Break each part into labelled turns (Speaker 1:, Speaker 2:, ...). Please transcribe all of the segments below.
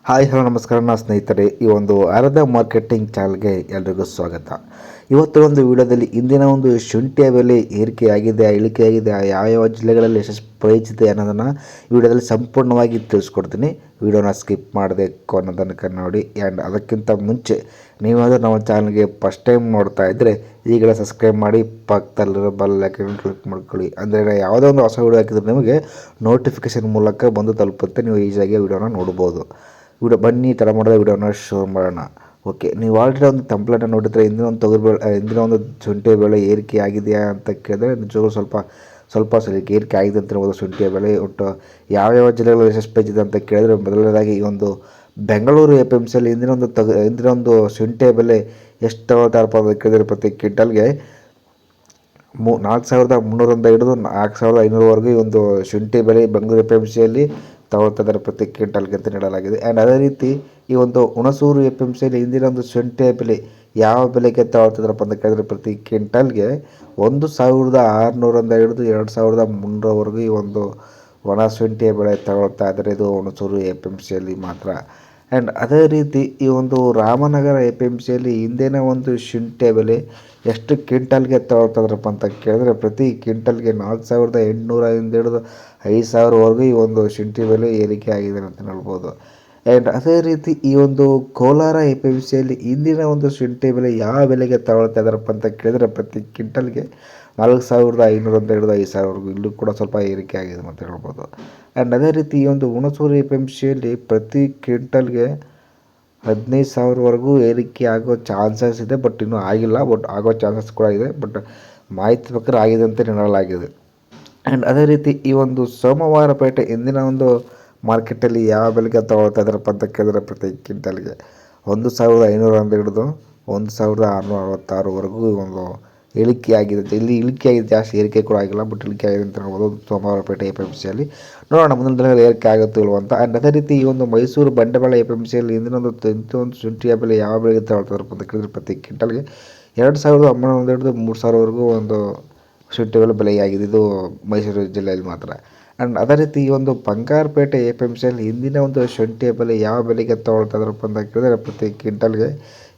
Speaker 1: Hi hello ನಮಸ್ಕಾರ ಸ್ನೇಹಿತರೆ, ಈ ಒಂದು ಆರಾಧ್ಯ ಮಾರ್ಕೆಟಿಂಗ್ ಚಾನಲ್ಗೆ ಎಲ್ರಿಗೂ ಸ್ವಾಗತ. ಇವತ್ತು ಒಂದು ವಿಡಿಯೋದಲ್ಲಿ ಇಂದಿನ ಒಂದು ಶುಂಠಿಯ ಬೆಲೆ ಏರಿಕೆಯಾಗಿದೆ, ಇಳಿಕೆಯಾಗಿದೆ, ಯಾವ ಜಿಲ್ಲೆಗಳಲ್ಲಿ ಎಷ್ಟು ಪ್ರೈಸ್ ಇದೆ ಅನ್ನೋದನ್ನು ವಿಡಿಯೋದಲ್ಲಿ ಸಂಪೂರ್ಣವಾಗಿ ತಿಳಿಸ್ಕೊಡ್ತೀನಿ. ವಿಡಿಯೋನ ಸ್ಕಿಪ್ ಮಾಡದೆ ಕೊನೆ ತನಕ ನೋಡಿ. ಆ್ಯಂಡ್ ಅದಕ್ಕಿಂತ ಮುಂಚೆ ನೀವಾದರೂ ನಮ್ಮ ಚಾನಲ್ಗೆ ಫಸ್ಟ್ ಟೈಮ್ ನೋಡ್ತಾ ಇದ್ದರೆ ಈಗಲೇ ಸಬ್ಸ್ಕ್ರೈಬ್ ಮಾಡಿ, ಪಕ್ಕದಲ್ಲಿರೋ ಬೆಲ್ ಐಕಾನ್ ಕ್ಲಿಕ್ ಮಾಡ್ಕೊಳ್ಳಿ. ಅಂದರೆ ಯಾವುದೋ ಒಂದು ಹೊಸ ವಿಡಿಯೋ ಹಾಕಿದ್ರೆ ನಿಮಗೆ ನೋಟಿಫಿಕೇಷನ್ ಮೂಲಕ ಬಂದು ತಲುಪುತ್ತೆ, ನೀವು ಈಸಿಯಾಗಿ ವಿಡಿಯೋನ ನೋಡ್ಬೋದು. ಬನ್ನಿ ತಡ ಮಾಡಿದ ವಿಡಿಯೋನ ಶುರು ಮಾಡೋಣ. ಓಕೆ, ನೀವು ಆಲ್ರೆಡಿ ಒಂದು ತಂಪ್ಲೇಟನ್ನು ನೋಡಿದರೆ ಇಂದಿನ ಒಂದು ಶುಂಠಿಯ ಬೆಲೆ ಏರಿಕೆ ಆಗಿದೆಯಾ ಅಂತ ಕೇಳಿದ್ರೆ ನಿಜವಾಗ್ಲೂ ಸ್ವಲ್ಪ ಏರಿಕೆ ಆಗಿದೆ ಅಂತ ಹೇಳ್ಬೋದು. ಶುಂಠಿಯ ಬೆಲೆ ಒಟ್ಟು ಯಾವ್ಯಾವ ಜಿಲ್ಲೆಗಳು ಎಷ್ಟು ಪೇಜ್ ಇದೆ ಅಂತ ಕೇಳಿದ್ರೆ, ಮೊದಲನೇದಾಗಿ ಈ ಒಂದು ಬೆಂಗಳೂರು APMCಯಲ್ಲಿ ಇಂದಿನ ಒಂದು ಶುಂಠಿಯ ಬೆಲೆ ಎಷ್ಟು ತಗೊಳ್ತಾರಪ್ಪ ಅಂತ ಕೇಳಿದ್ರೆ, ಪ್ರತಿ ಕ್ವಿಂಟಲ್ಗೆ 4,300ರಿಂದ ಹಿಡಿದು 4,500ವರೆಗೂ ಈ ಒಂದು ಶುಂಠಿ ಬೆಲೆ ಬೆಂಗಳೂರು APMCಯಲ್ಲಿ ತಗೊಳ್ತಾ ಇದ್ದಾರೆ ಪ್ರತಿ ಕ್ವಿಂಟಲ್ಗೆ ಅಂತ ನೀಡಲಾಗಿದೆ. ಆ್ಯಂಡ್ ಅದೇ ರೀತಿ ಈ ಒಂದು ಹುಣಸೂರು APMCಯಲ್ಲಿ ಇಂದಿನ ಒಂದು ಶುಂಠಿಯ ಬೆಲೆ ಯಾವ ಬೆಲೆಗೆ ತಗೊಳ್ತಿದ್ದಾರಪ್ಪ ಅಂತ ಕೇಳಿದ್ರೆ, ಪ್ರತಿ ಕ್ವಿಂಟಲ್ಗೆ 1,600ರಿಂದ ಹಿಡಿದು 2,300ವರೆಗೂ ಈ ಒಂದು ಒಣ ಶುಂಠಿಯ ಬೆಳೆ ತಗೊಳ್ತಾ ಇದ್ದಾರೆ. ಇದು ಹುಣಸೂರು APMCಯಲ್ಲಿ ಮಾತ್ರ. ಆ್ಯಂಡ್ ಅದೇ ರೀತಿ ಈ ಒಂದು ರಾಮನಗರ APMCಯಲ್ಲಿ ಇಂದಿನ ಒಂದು ಶುಂಠಿಯ ಬೆಲೆ ಎಷ್ಟು ಕ್ವಿಂಟಲ್ಗೆ ತಗೊಳ್ತಿದ್ರಪ್ಪ ಅಂತ ಕೇಳಿದ್ರೆ, ಪ್ರತಿ ಕ್ವಿಂಟಲ್ಗೆ 4,800ರಿಂದ ಹಿಡಿದು 5,000ವರೆಗೂ ಈ ಒಂದು ಶುಂಠಿ ಬೆಲೆ ಏರಿಕೆ ಆಗಿದೆ ಅಂತ ಹೇಳ್ಬೋದು. ಆ್ಯಂಡ್ ಅದೇ ರೀತಿ ಈ ಒಂದು ಕೋಲಾರ APMCಯಲ್ಲಿ ಇಂದಿನ ಒಂದು ಶುಂಠಿ ಬೆಲೆ ಯಾವ ಬೆಲೆಗೆ ತಗೊಳ್ತಾ ಇದ್ದಾರಪ್ಪ ಅಂತ ಕೇಳಿದರೆ, ಪ್ರತಿ ಕ್ವಿಂಟಲ್ಗೆ 4,500ರಿಂದ ಹಿಡಿದು 5,000ವರೆಗೂ ಇಲ್ಲೂ ಕೂಡ ಸ್ವಲ್ಪ ಏರಿಕೆ ಆಗಿದೆ ಅಂತ ಹೇಳ್ಬೋದು. ಆ್ಯಂಡ್ ಅದೇ ರೀತಿ ಈ ಒಂದು ಹುಣಸೂರು APMCಯಲ್ಲಿ ಪ್ರತಿ ಕ್ವಿಂಟಲ್ಗೆ 15,000ವರೆಗೂ ಏರಿಕೆ ಆಗೋ ಚಾನ್ಸಸ್ ಇದೆ. ಬಟ್ ಇನ್ನೂ ಆಗಿಲ್ಲ, ಬಟ್ ಆಗೋ ಚಾನ್ಸಸ್ ಕೂಡ ಇದೆ. ಬಟ್ ಮಾಹಿತಿ ಪ್ರಕಾರ ಆಗಿದೆ ಅಂತ ನೀಡಲಾಗಿದೆ. ಆ್ಯಂಡ್ ಅದೇ ರೀತಿ ಈ ಒಂದು ಸೋಮವಾರಪೇಟೆ ಇಂದಿನ ಒಂದು ಮಾರ್ಕೆಟಲ್ಲಿ ಯಾವ ಬೆಲೆಗೆ ತಗೊಳ್ತಾ ಇದ್ದಾರಪ್ಪ ಅಂತ ಕೇಳಿದ್ರೆ, ಪ್ರತಿ ಕ್ವಿಂಟಲ್ಗೆ 1,500ರಿಂದ ಹಿಡಿದು 1,666ವರೆಗೂ ಒಂದು ಇಳಿಕೆಯಾಗಿದೆ. ಇಲ್ಲಿ ಇಳಿಕೆಯಾಗಿದೆ, ಜಾಸ್ತಿ ಏರಿಕೆ ಕೂಡ ಆಗಿಲ್ಲ, ಬಟ್ ಇಳಿಕೆ ಆಗಿದೆ ಅಂತ ಹೇಳ್ಬೋದು ಸೋಮವಾರಪೇಟೆ APMCಯಲ್ಲಿ. ನೋಡೋಣ ಮುಂದಿನ ದಿನಗಳಲ್ಲಿ ಏರಿಕೆ ಆಗುತ್ತೋ ಇಲ್ವ ಅಂತ. ಆ್ಯಂಡ್ ಅದೇ ರೀತಿ ಈ ಒಂದು ಮೈಸೂರು ಬಂಡವಾಳ APMCಯಲ್ಲಿ ಇಂದಿನ ಒಂದು ಶುಂಠಿಯ ಬೆಲೆ ಯಾವ ಬೆಲೆಗೆ ತಗೊಳ್ತಾರಪ್ಪ ಅಂತ ಕೇಳಿದ್ರೆ, ಪ್ರತಿ ಕ್ವಿಂಟಲ್ಗೆ 2,900ರಿಂದ ಹಿಡಿದು 3,000ವರೆಗೂ ಒಂದು ಶುಂಠಿ ಬೆಲೆಯಾಗಿದೆ. ಇದು ಮೈಸೂರು ಜಿಲ್ಲೆಯಲ್ಲಿ ಮಾತ್ರ. ಆ್ಯಂಡ್ ಅದೇ ರೀತಿ ಈ ಒಂದು ಬಂಗಾರಪೇಟೆ APMCಯಲ್ಲಿ ಇಂದಿನ ಒಂದು ಶುಂಠಿಯ ಬೆಲೆ ಯಾವ ಬೆಲೆಗೆ ತಗೊಳ್ತಾ ಇದ್ದಾರಪ್ಪ ಅಂತ ಕೇಳಿದರೆ, ಪ್ರತಿ ಕ್ವಿಂಟಲ್ಗೆ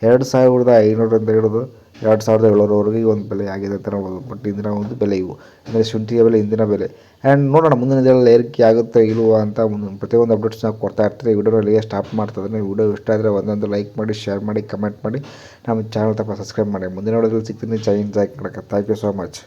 Speaker 1: 2,500ರಿಂದ ಹಿಡಿದು 2,700ವರೆಗೂ ಈ ಒಂದು ಬೆಲೆ ಆಗಿದೆ ಅಂತ ಹೇಳ್ಬೋದು. ಬಟ್ ಇಂದಿನ ಒಂದು ಬೆಲೆ ಇವು ಅಂದರೆ ಶುಂಠಿಯ ಬೆಲೆ ಇಂದಿನ ಬೆಲೆ. ಆ್ಯಂಡ್ ನೋಡೋಣ ಮುಂದಿನ ದಿನಗಳಲ್ಲಿ ಏರಿಕೆ ಆಗುತ್ತೆ ಇಲ್ವಾ ಅಂತ ಪ್ರತಿಯೊಂದು ಅಪ್ಡೇಟ್ಸ್ ನಾವು ಕೊಡ್ತಾ ಇರ್ತೀವಿ. ಈ ವಿಡಿಯೋನಲ್ಲಿ ಸ್ಟಾಪ್ ಮಾಡ್ತಿದ್ರೆ, ವಿಡಿಯೋ ಇಷ್ಟ ಆದರೆ ಒಂದೊಂದು ಲೈಕ್ ಮಾಡಿ, ಶೇರ್ ಮಾಡಿ, ಕಮೆಂಟ್ ಮಾಡಿ, ನಮ್ಮ ಚಾನಲ್ ಸಬ್ಸ್ಕ್ರೈಬ್ ಮಾಡಿ. ಮುಂದಿನ ವಿಡಿಯೋದಲ್ಲಿ ಸಿಗ್ತೀನಿ. Thank you so much.